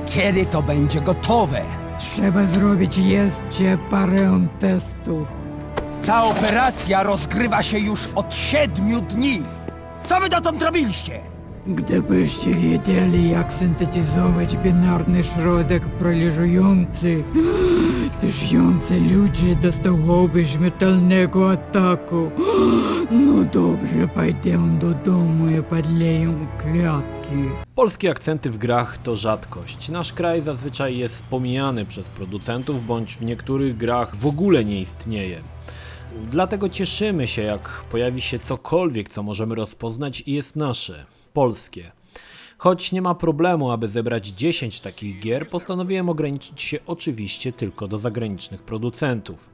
Kiedy to będzie gotowe? Trzeba zrobić jeszcze parę testów. Ta operacja rozgrywa się już od 7 dni. Co wy dotąd robiliście? Gdybyście wiedzieli, jak syntetyzować binarny środek paraliżujący, tysiące ludzi dostałoby śmiertelnego ataku. No dobrze, pójdę do domu i podleję kwiatki. Polskie akcenty w grach to rzadkość. Nasz kraj zazwyczaj jest pomijany przez producentów, bądź w niektórych grach w ogóle nie istnieje. Dlatego cieszymy się, jak pojawi się cokolwiek, co możemy rozpoznać i jest nasze, polskie. Choć nie ma problemu, aby zebrać 10 takich gier, postanowiłem ograniczyć się oczywiście tylko do zagranicznych producentów.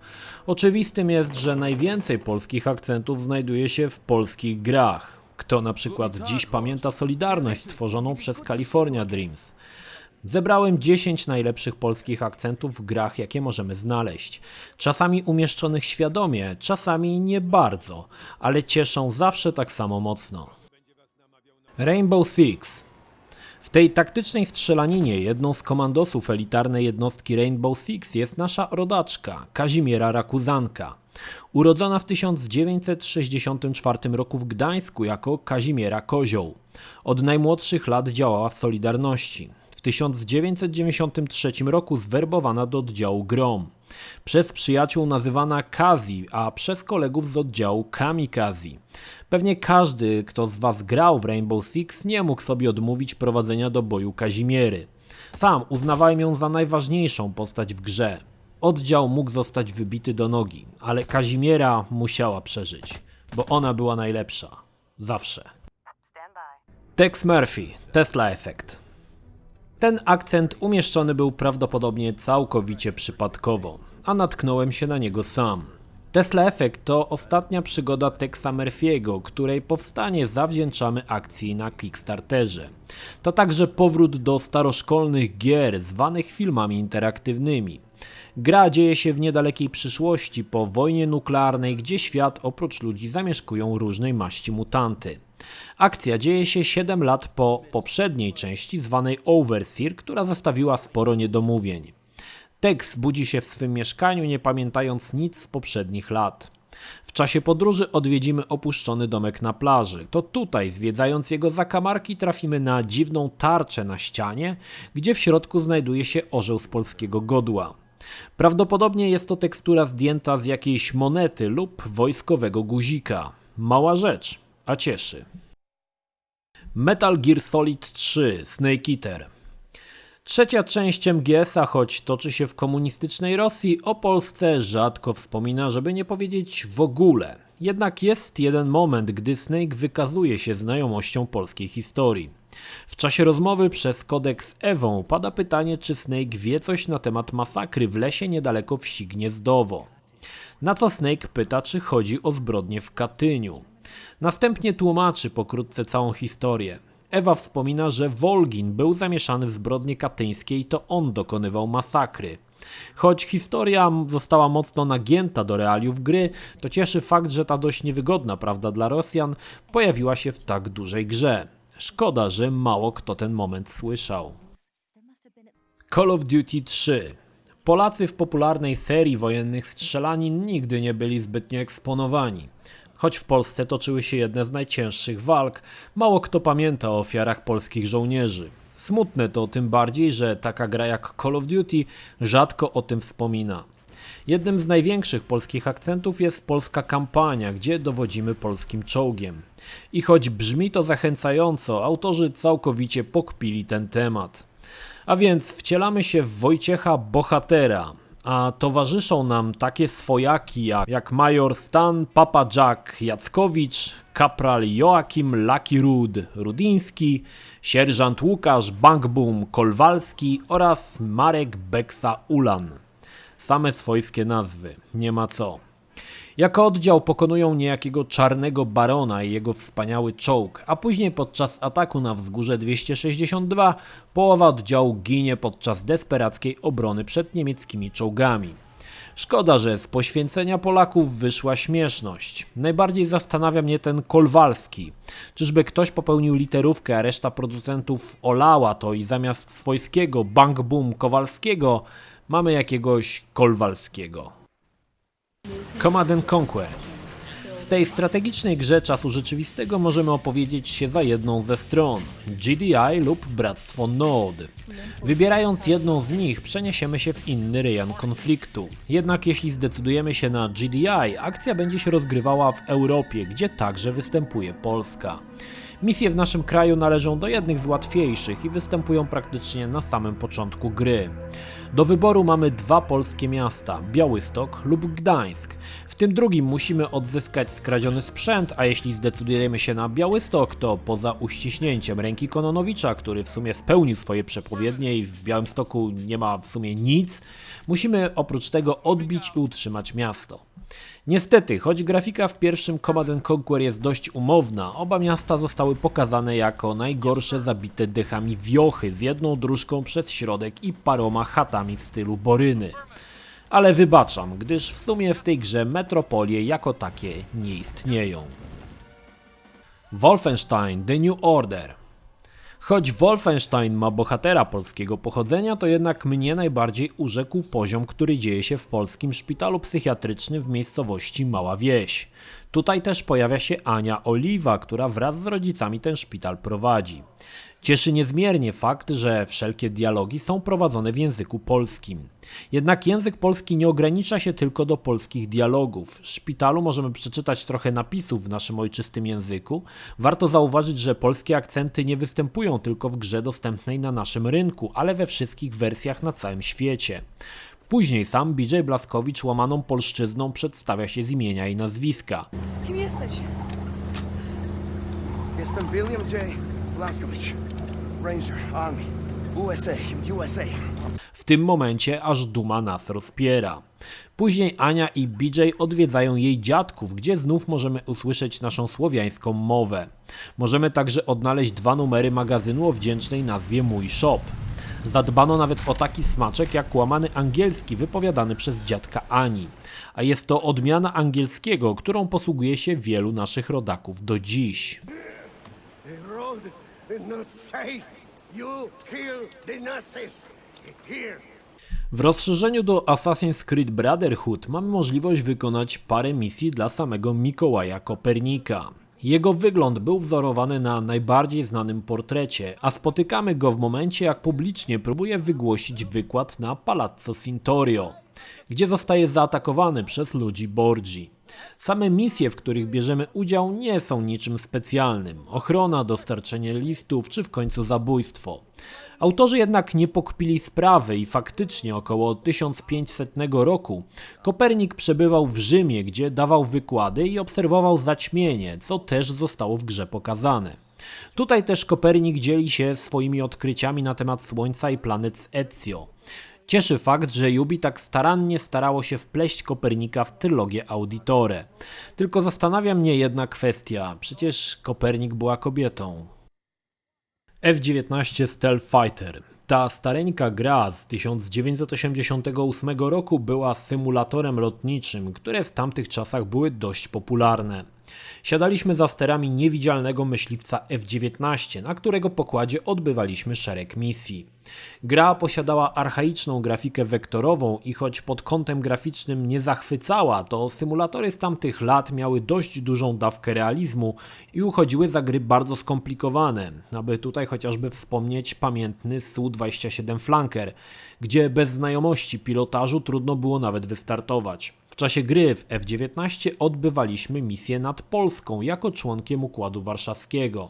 Oczywistym jest, że najwięcej polskich akcentów znajduje się w polskich grach. Kto na przykład dziś pamięta Solidarność stworzoną przez California Dreams? Zebrałem 10 najlepszych polskich akcentów w grach, jakie możemy znaleźć. Czasami umieszczonych świadomie, czasami nie bardzo, ale cieszą zawsze tak samo mocno. Rainbow Six. W tej taktycznej strzelaninie jedną z komandosów elitarnej jednostki Rainbow Six jest nasza rodaczka, Kazimiera Rakuzanka. Urodzona w 1964 roku w Gdańsku jako Kazimiera Kozioł. Od najmłodszych lat działała w Solidarności. W 1993 roku zwerbowana do oddziału Grom. Przez przyjaciół nazywana Kazi, a przez kolegów z oddziału Kamikazi. Pewnie każdy, kto z was grał w Rainbow Six, nie mógł sobie odmówić prowadzenia do boju Kazimiery. Sam uznawałem ją za najważniejszą postać w grze. Oddział mógł zostać wybity do nogi, ale Kazimiera musiała przeżyć, bo ona była najlepsza. Zawsze. Tex Murphy, Tesla Effect. Ten akcent umieszczony był prawdopodobnie całkowicie przypadkowo, a natknąłem się na niego sam. Tesla Effect to ostatnia przygoda Texa Murphy'ego, której powstanie zawdzięczamy akcji na Kickstarterze. To także powrót do staroszkolnych gier zwanych filmami interaktywnymi. Gra dzieje się w niedalekiej przyszłości po wojnie nuklearnej, gdzie świat oprócz ludzi zamieszkują różnej maści mutanty. Akcja dzieje się 7 lat po poprzedniej części zwanej Overseer, która zostawiła sporo niedomówień. Tex budzi się w swym mieszkaniu, nie pamiętając nic z poprzednich lat. W czasie podróży odwiedzimy opuszczony domek na plaży. To tutaj, zwiedzając jego zakamarki, trafimy na dziwną tarczę na ścianie, gdzie w środku znajduje się orzeł z polskiego godła. Prawdopodobnie jest to tekstura zdjęta z jakiejś monety lub wojskowego guzika. Mała rzecz, a cieszy. Metal Gear Solid 3 Snake Eater. Trzecia część MGS-a, choć toczy się w komunistycznej Rosji, o Polsce rzadko wspomina, żeby nie powiedzieć w ogóle. Jednak jest jeden moment, gdy Snake wykazuje się znajomością polskiej historii. W czasie rozmowy przez kodek z Ewą pada pytanie, czy Snake wie coś na temat masakry w lesie niedaleko wsi Gniezdowo. Na co Snake pyta, czy chodzi o zbrodnię w Katyniu. Następnie tłumaczy pokrótce całą historię. Ewa wspomina, że Wolgin był zamieszany w zbrodnie katyńskie i to on dokonywał masakry. Choć historia została mocno nagięta do realiów gry, to cieszy fakt, że ta dość niewygodna prawda dla Rosjan pojawiła się w tak dużej grze. Szkoda, że mało kto ten moment słyszał. Call of Duty 3. Polacy w popularnej serii wojennych strzelanin nigdy nie byli zbytnio eksponowani. Choć w Polsce toczyły się jedne z najcięższych walk, mało kto pamięta o ofiarach polskich żołnierzy. Smutne to tym bardziej, że taka gra jak Call of Duty rzadko o tym wspomina. Jednym z największych polskich akcentów jest polska kampania, gdzie dowodzimy polskim czołgiem. I choć brzmi to zachęcająco, autorzy całkowicie pokpili ten temat. A więc wcielamy się w Wojciecha Bohatera, a towarzyszą nam takie swojaki jak major Stan Papa Jack Jackowicz, kapral Joachim Lucky Rud Rudiński, sierżant Łukasz Bang Boom Kolwalski oraz Marek Beksa Ulan. Same swojskie nazwy, nie ma co. Jako oddział pokonują niejakiego Czarnego Barona i jego wspaniały czołg, a później podczas ataku na wzgórze 262 połowa oddziału ginie podczas desperackiej obrony przed niemieckimi czołgami. Szkoda, że z poświęcenia Polaków wyszła śmieszność. Najbardziej zastanawia mnie ten Kolwalski. Czyżby ktoś popełnił literówkę, a reszta producentów olała to i zamiast swojskiego Bang Boom Kowalskiego mamy jakiegoś Kolwalskiego. Command & Conquer. W tej strategicznej grze czasu rzeczywistego możemy opowiedzieć się za jedną ze stron, GDI lub Bractwo Nod. Wybierając jedną z nich, przeniesiemy się w inny rejon konfliktu. Jednak jeśli zdecydujemy się na GDI, akcja będzie się rozgrywała w Europie, gdzie także występuje Polska. Misje w naszym kraju należą do jednych z łatwiejszych i występują praktycznie na samym początku gry. Do wyboru mamy dwa polskie miasta, Białystok lub Gdańsk. W tym drugim musimy odzyskać skradziony sprzęt, a jeśli zdecydujemy się na Białystok, to poza uściśnięciem ręki Kononowicza, który w sumie spełnił swoje przepowiednie i w Białymstoku nie ma w sumie nic, musimy oprócz tego odbić i utrzymać miasto. Niestety, choć grafika w pierwszym Command & Conquer jest dość umowna, oba miasta zostały pokazane jako najgorsze zabite dechami wiochy z jedną dróżką przez środek i paroma chatami w stylu Boryny. Ale wybaczam, gdyż w sumie w tej grze metropolie jako takie nie istnieją. Wolfenstein The New Order. Choć Wolfenstein ma bohatera polskiego pochodzenia, to jednak mnie najbardziej urzekł poziom, który dzieje się w polskim szpitalu psychiatrycznym w miejscowości Mała Wieś. Tutaj też pojawia się Ania Oliwa, która wraz z rodzicami ten szpital prowadzi. Cieszy niezmiernie fakt, że wszelkie dialogi są prowadzone w języku polskim. Jednak język polski nie ogranicza się tylko do polskich dialogów. W szpitalu możemy przeczytać trochę napisów w naszym ojczystym języku. Warto zauważyć, że polskie akcenty nie występują tylko w grze dostępnej na naszym rynku, ale we wszystkich wersjach na całym świecie. Później sam BJ Blazkowicz łamaną polszczyzną przedstawia się z imienia i nazwiska. Kim jesteś? Jestem William J. Blazkowicz, Ranger, Army, USA. W tym momencie aż duma nas rozpiera. Później Ania i BJ odwiedzają jej dziadków, gdzie znów możemy usłyszeć naszą słowiańską mowę. Możemy także odnaleźć 2 numery magazynu o wdzięcznej nazwie Mój Shop. Zadbano nawet o taki smaczek jak łamany angielski wypowiadany przez dziadka Ani. A jest to odmiana angielskiego, którą posługuje się wielu naszych rodaków do dziś. The road is not safe. You kill the Nazis. Here. W rozszerzeniu do Assassin's Creed Brotherhood mamy możliwość wykonać parę misji dla samego Mikołaja Kopernika. Jego wygląd był wzorowany na najbardziej znanym portrecie, a spotykamy go w momencie, jak publicznie próbuje wygłosić wykład na Palazzo Sintorio, gdzie zostaje zaatakowany przez ludzi Borgi. Same misje, w których bierzemy udział, nie są niczym specjalnym. Ochrona, dostarczenie listów czy w końcu zabójstwo. Autorzy jednak nie pokpili sprawy i faktycznie około 1500 roku Kopernik przebywał w Rzymie, gdzie dawał wykłady i obserwował zaćmienie, co też zostało w grze pokazane. Tutaj też Kopernik dzieli się swoimi odkryciami na temat Słońca i planet z Ezio. Cieszy fakt, że Ubi tak starannie starało się wpleść Kopernika w trylogię Auditore. Tylko zastanawia mnie jedna kwestia, przecież Kopernik była kobietą. F-19 Stealth Fighter. Ta stareńka gra z 1988 roku była symulatorem lotniczym, które w tamtych czasach były dość popularne. Siadaliśmy za sterami niewidzialnego myśliwca F-19, na którego pokładzie odbywaliśmy szereg misji. Gra posiadała archaiczną grafikę wektorową i choć pod kątem graficznym nie zachwycała, to symulatory z tamtych lat miały dość dużą dawkę realizmu i uchodziły za gry bardzo skomplikowane, aby tutaj chociażby wspomnieć pamiętny Su-27 Flanker, gdzie bez znajomości pilotażu trudno było nawet wystartować. W czasie gry w F-19 odbywaliśmy misje nad Polską jako członkiem Układu Warszawskiego.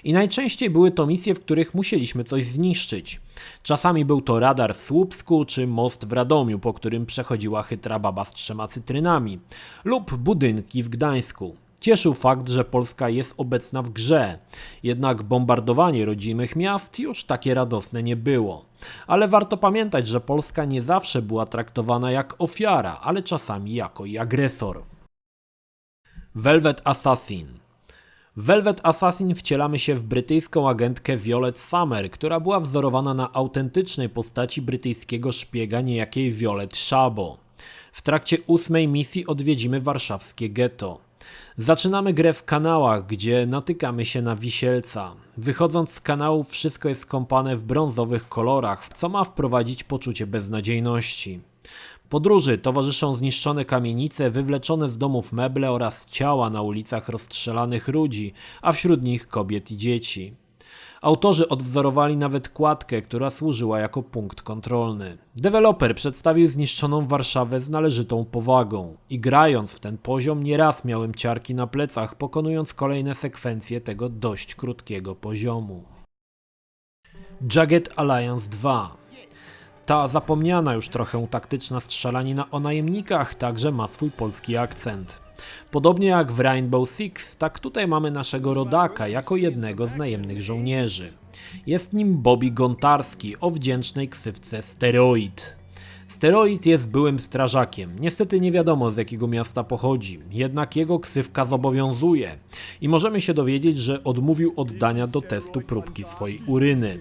I najczęściej były to misje, w których musieliśmy coś zniszczyć. Czasami był to radar w Słupsku czy most w Radomiu, po którym przechodziła chytra baba z 3 cytrynami, lub budynki w Gdańsku. Cieszył fakt, że Polska jest obecna w grze, jednak bombardowanie rodzimych miast już takie radosne nie było. Ale warto pamiętać, że Polska nie zawsze była traktowana jak ofiara, ale czasami jako i agresor. Velvet Assassin. W Velvet Assassin wcielamy się w brytyjską agentkę Violet Summer, która była wzorowana na autentycznej postaci brytyjskiego szpiega niejakiej Violet Szabo. W trakcie 8. misji odwiedzimy warszawskie getto. Zaczynamy grę w kanałach, gdzie natykamy się na wisielca. Wychodząc z kanałów wszystko jest skąpane w brązowych kolorach, co ma wprowadzić poczucie beznadziejności. Podróży towarzyszą zniszczone kamienice, wywleczone z domów meble oraz ciała na ulicach rozstrzelanych ludzi, a wśród nich kobiet i dzieci. Autorzy odwzorowali nawet kładkę, która służyła jako punkt kontrolny. Deweloper przedstawił zniszczoną Warszawę z należytą powagą i grając w ten poziom nieraz miałem ciarki na plecach, pokonując kolejne sekwencje tego dość krótkiego poziomu. Jagged Alliance 2. Ta zapomniana już trochę taktyczna strzelanina o najemnikach także ma swój polski akcent. Podobnie jak w Rainbow Six, tak tutaj mamy naszego rodaka jako jednego z najemnych żołnierzy. Jest nim Bobby Gontarski o wdzięcznej ksywce Steroid. Steroid jest byłym strażakiem, niestety nie wiadomo z jakiego miasta pochodzi, jednak jego ksywka zobowiązuje i możemy się dowiedzieć, że odmówił oddania do testu próbki swojej uryny.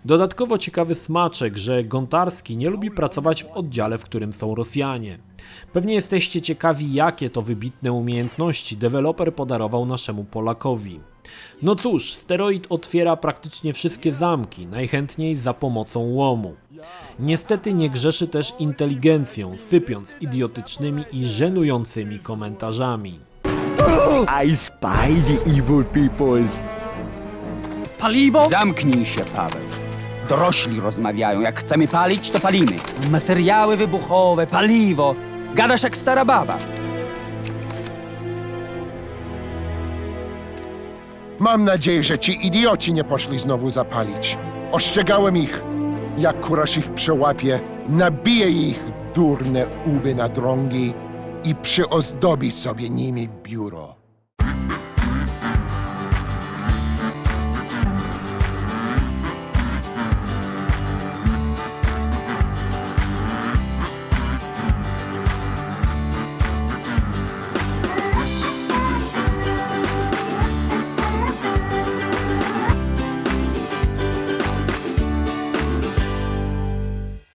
Dodatkowo ciekawy smaczek, że Gontarski nie lubi pracować w oddziale, w którym są Rosjanie. Pewnie jesteście ciekawi, jakie to wybitne umiejętności deweloper podarował naszemu Polakowi. No cóż, Steroid otwiera praktycznie wszystkie zamki, najchętniej za pomocą łomu. Niestety nie grzeszy też inteligencją, sypiąc idiotycznymi i żenującymi komentarzami. I spy the evil peoples. Paliwo? Zamknij się, Paweł. Dorośli rozmawiają. Jak chcemy palić, to palimy. Materiały wybuchowe, paliwo. Gadasz jak stara baba. Mam nadzieję, że ci idioci nie poszli znowu zapalić. Ostrzegałem ich. Jak kurasz ich przełapie, nabije ich durne łby na drągi i przyozdobi sobie nimi biuro.